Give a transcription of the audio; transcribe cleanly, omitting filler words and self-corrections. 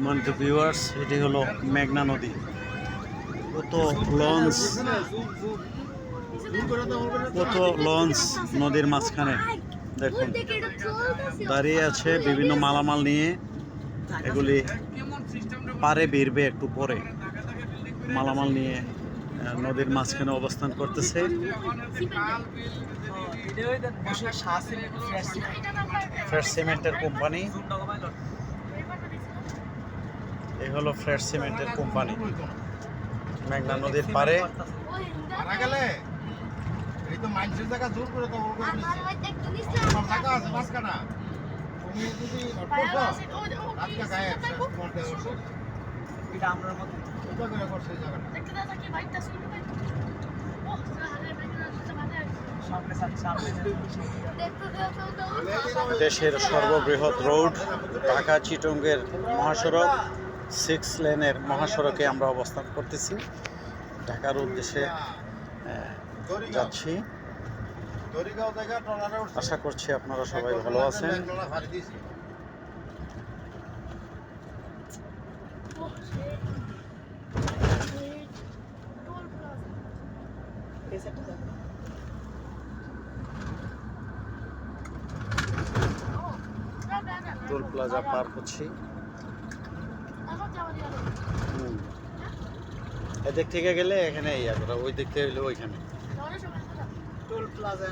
সম্মানিত ভিউয়ার্স, এটি হলো মেঘনা নদী। কত লঞ্চ নদীর মাঝখানে দেখুন দাঁড়িয়ে আছে বিভিন্ন মালামাল নিয়ে। এগুলি পারে ভিড়বে একটু পরে, মালামাল নিয়ে নদীর মাঝখানে অবস্থান করতেছে। ফ্রেশ সিমেন্টের কোম্পানি, এই হলো ফ্রেশ সিমেন্টের কোম্পানি মেঘনা নদীর পারে। দেশের সর্ববৃহৎ রোড ঢাকা চিটংয়ের মহাসড়ক 6 লেনের মহাসড়কে আমরা অবস্থান করতেছি। ঢাকার উদ্দেশ্যে যাচ্ছি। আশা করছি আপনারা সবাই ভালো আছেন। টোল প্লাজা পার হচ্ছি। এদিক থেকে গেলে এখানে ওই দিক থেকে গেলে ওইখানে টোল প্লাজা।